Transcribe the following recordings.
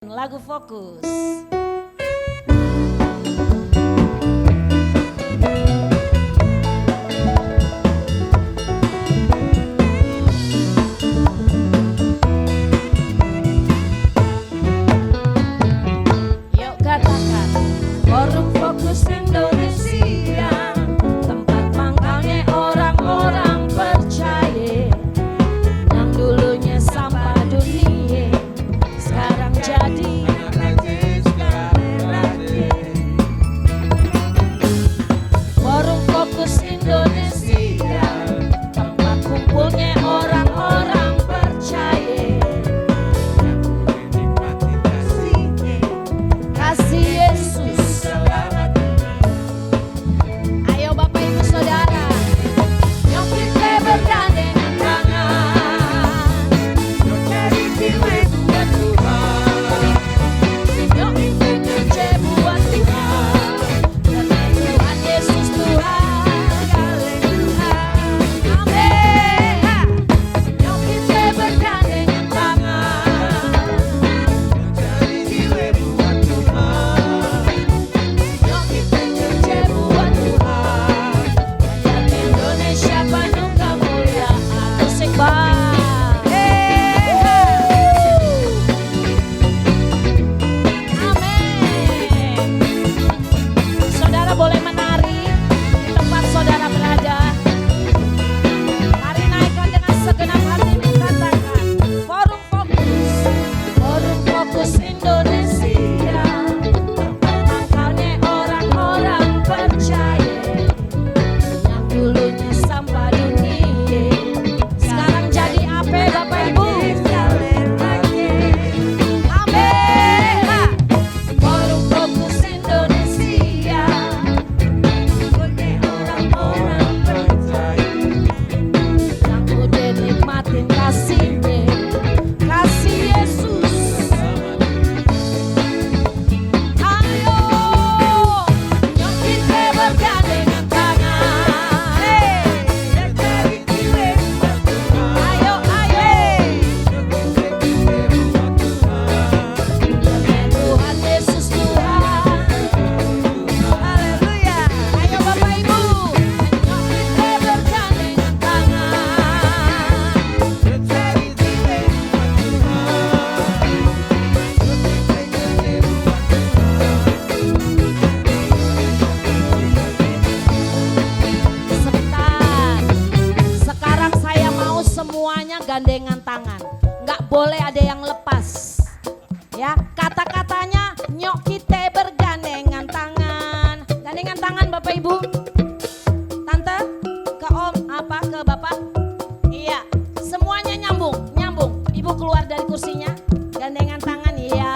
Lagu Fokus. Yuk katakan, Forum Fokus Indonesia, tempat mangkalnya orang-orang percaya, yang dulunya sampah dunia, sekarang jadi Forum Fokus Indonesia, tempat kumpulnya orang-orang percaya, kasih Yesus. Ayo Bapak Ibu Saudara, yuk kita bergandengan tangan, yuk cari jiwa buat Tuhan, yuk kita kerja buat Tuhan, karena Tuhan Yesus Tuhan, haleluya, amin. Yuk kita bergandengan tangan, cari jiwa buat Tuhan, yuk kita kerja buat Tuhan, dan Indonesia penuh kemuliaan. Musik Bang. Amin. Saudara boleh menari di tempat saudara berada. Mari naikkan dengan segenap hati dan katakan, Forum Fokus, Forum Fokus Indonesia, tempat mangkalnya orang-orang percaya, yang dulunya sampah dunia, sekarang jadi apa Bapak Ibu? Amin. Forum Fokus Indonesia, orang-orang percaya, yang udah nikmatin kasih-Nya, kasih Yesus. Ayo, yuk kita bergandengan tangan. Ayo, demi Tuhan Yesus Tuhan. Haleluya. Ayo Bapak Ibu, yuk kita bergandengan tangan. Sebentar. Sekarang saya mau semuanya gandengan tangan. Nggak boleh ada yang lepas. Ya, kata-katanya nyok kita bergandengan tangan. Gandengan tangan Bapak Ibu. Tante, ke Om, apa ke Bapak? Iya, semuanya nyambung, nyambung. Ibu keluar dari kursinya. Gandengan tangan, iya.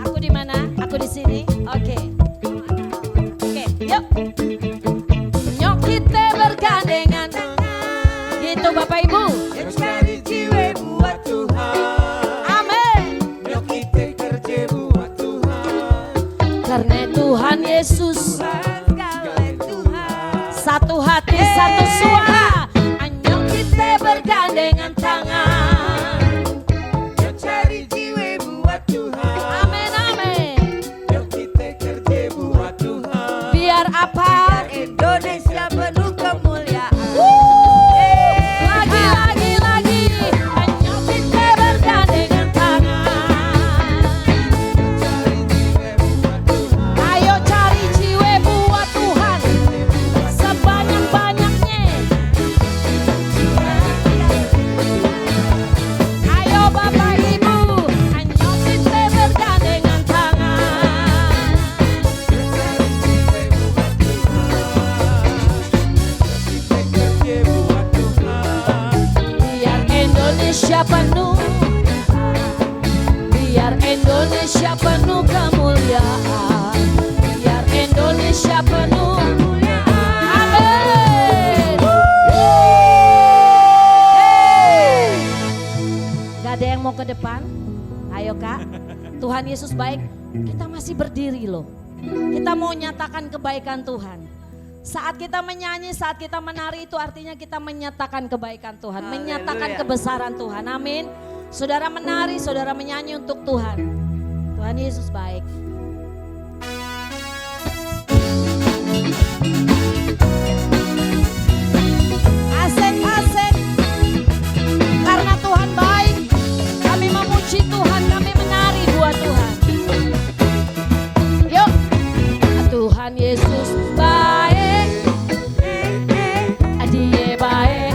Aku di mana? Aku di sini. Oke. Oke, yuk. Nyok kita bergandengan tangan. Gitu Bapak Ibu. Cari jiwa buat Tuhan, Amin. yuk kita kerja buat Tuhan. Karena Tuhan Yesus Segala Tuhan, satu hati satu suara. Ayo kita bergandengan tangan. yuk cari jiwa buat Tuhan, Amin amin. yuk kita kerja buat Tuhan. Biar apa? Indonesia penuh kemuliaan. Lagi. Ayo kita bergandengan tangan. Cari jiwa buat Tuhan, Ayo cari jiwa buat Tuhan sebanyak-banyaknya. Ayo Bapak Ibu, ayo kita bergandengan tangan. cari jiwa buat Tuhan, kita kerja buat Tuhan. Biar Indonesia penuh, biar Indonesia penuh kemuliaan, biar Indonesia penuh kemuliaan. Amin. Gak ada yang mau ke depan? Ayo Kak, Tuhan Yesus baik. Kita masih berdiri loh. Kita mau nyatakan kebaikan Tuhan. Saat kita menyanyi, saat kita menari itu artinya kita menyatakan kebaikan Tuhan, menyatakan kebesaran Tuhan. Amin. Saudara menari, saudara menyanyi untuk Tuhan. Tuhan Yesus baik. Asik-asik. Karena Tuhan baik, kami memuji Tuhan, kami menari buat Tuhan. Yuk, Tuhan Yesus baik, Dia baik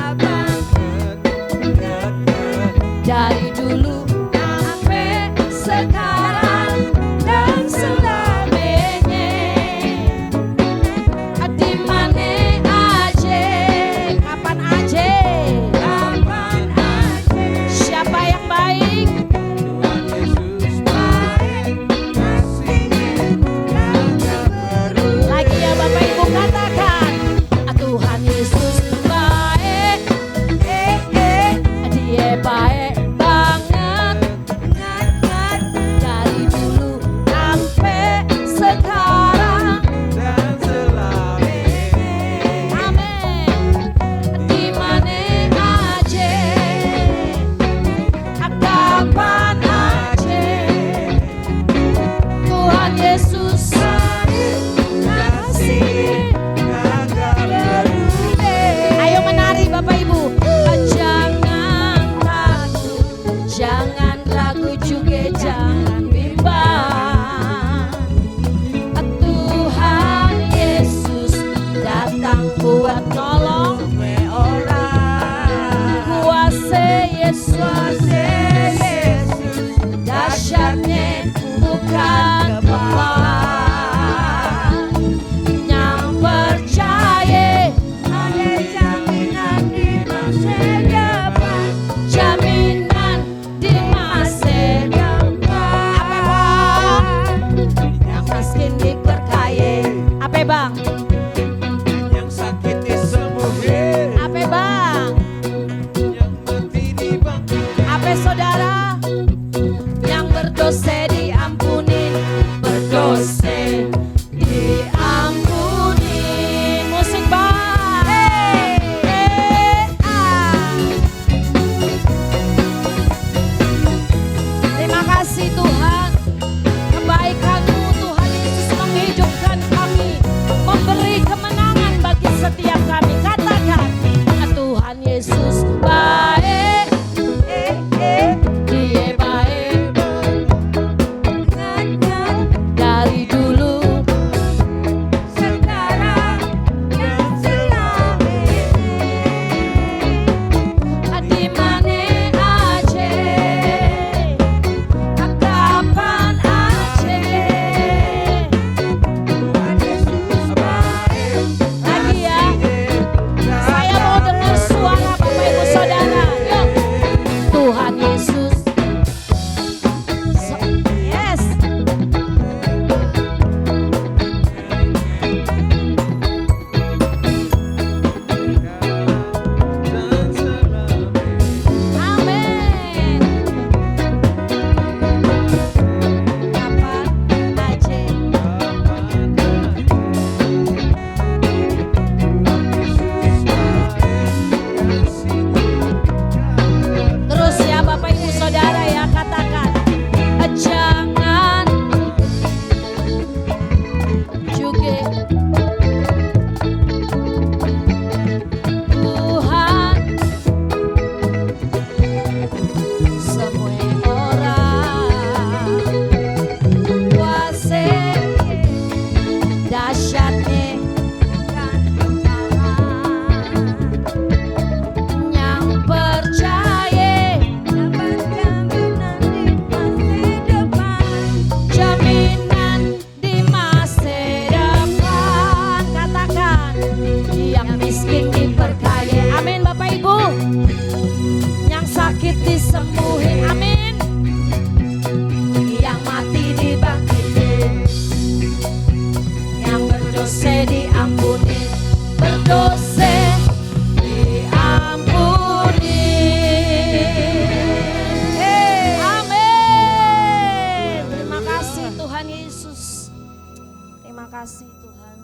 dari dulu sampai sekarang dan selamanya. Di mana aja, kapan aja, siapa yang baik? Lagi ya Bapak Ibu katakan, Tuhan Yesus baik, Dia baik banget, dari dulu sampai sekarang. Amin. Di mana aja, kapan aja, Tuhan Yesus ayo menari Bapak Ibu. Jangan ragu juga jangan bimbang. Tuhan Yesus datang buat nolong orang. Kuasa Yesus dahsyatnya bukan pelan. Yang percaya ada jaminan di masa depan. Jaminan di masa depan. Yang miskin diperkaya. Apa bang? Yang sakit disembuhin, Apa bang? yang mati dibangkitkan. Apa saudara? Yang berdosa diampuni, berdosa diampuni. Musik bang. Terima kasih Tuhan, kebaikan-Mu Tuhan Yesus menghidupkan kami, memberi kemenangan bagi setiap kami. Katakan, Tuhan Yesus baik, Dia baik dari dulu sekarang dan selamanya. Di mana aja, kapan aja, Tuhan Yesus baik. lagi ya. Saya mau dengar suara Bapak Ibu Saudara. Yuk, Tuhan Yesus. Yes. Dan selamanya. Amin. Kapan aja. Terus ya Bapak Ibu Saudara ya, katakan, jangan juga Tuhan semua orang kuasa dahsyatnya bukan kepala. Yang percaya dapat jaminan di masa depan. Jaminan di masa depan. Katakan, yang miskin diperkaya. Amin Bapak Ibu. Yang sakit disembuhin. Amin. Yang mati dibangkitin. Yang berdosa diampuni. Berdosa diampuni. Amin. Terima kasih Tuhan Yesus. Terima kasih Tuhan.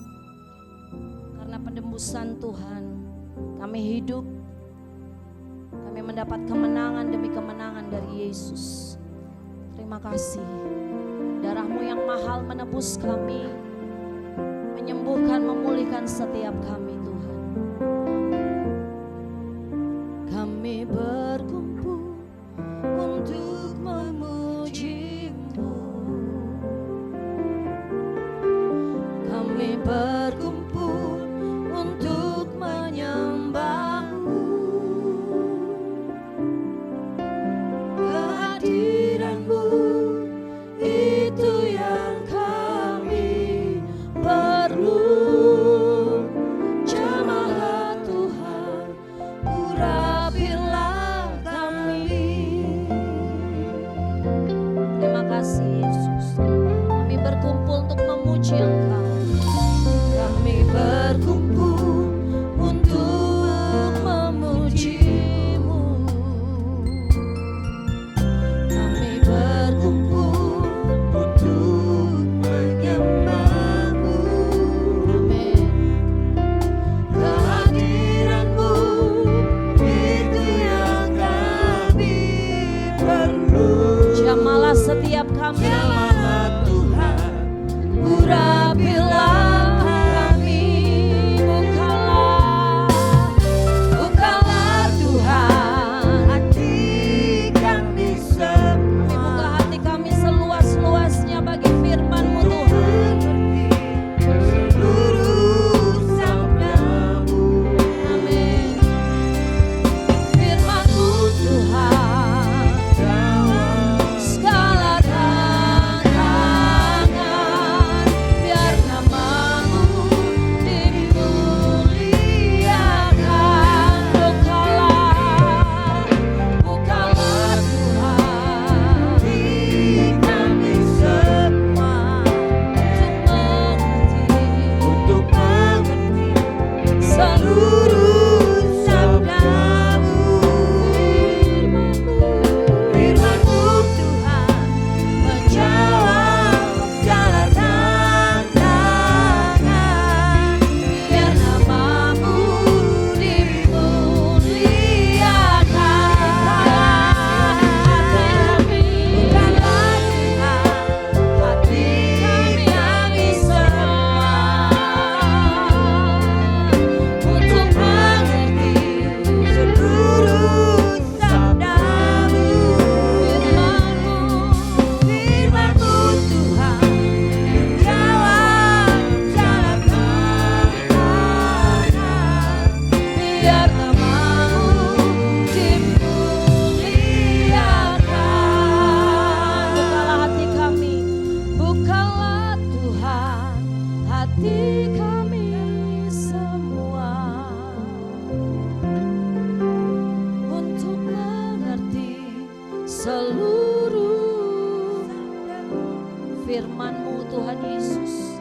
Karena penebusan Tuhan, kami hidup, Kami mendapat kemenangan demi kemenangan dari Yesus. Terima kasih. Darah-Mu yang mahal menebus kami, menyembuhkan, memulihkan setiap kami Tuhan. Kami berkumpul untuk memuji-Mu. Kami berkumpul untuk menyembah-Mu. Kehadiran-Mu itu yang kami perlu. Jemaat Tuhan, urapilah kami. Terima kasih Yesus. Kami berkumpul untuk memuji Engkau. Kami berkumpul untuk memuji-Mu. Kami berkumpul Untuk menyembah-Mu. Amin. Kehadiran-Mu itu yang kami perlu. Jamalah setiap kami. Jemaat Tuhan, Urapilah kami. Bukalah Tuhan hati kami semua. buka hati kami seluas-luasnya bagi firman-Mu Tuhan. Seluruh sabda-Mu. Amin. Firman-Mu Tuhan, segala tantangan, biar nama-Mu dimuliakan. Bukalah Tuhan Hati kami semua untuk mengerti untuk mengerti seluruh sabda-Mu. Firman-Mu Tuhan menjawab segala tantangan. biar nama-Mu dimuliakan. Bukalah Tuhan hati kami semua Untuk mengerti seluruh sabda-Mu. firman-Mu. Firman-Mu Tuhan menjawab segala tantangan. Biar nama-Mu dimuliakan. Bukalah hati kami, bukalah Tuhan hati kami semua untuk mengerti seluruh firman-Mu Tuhan Yesus.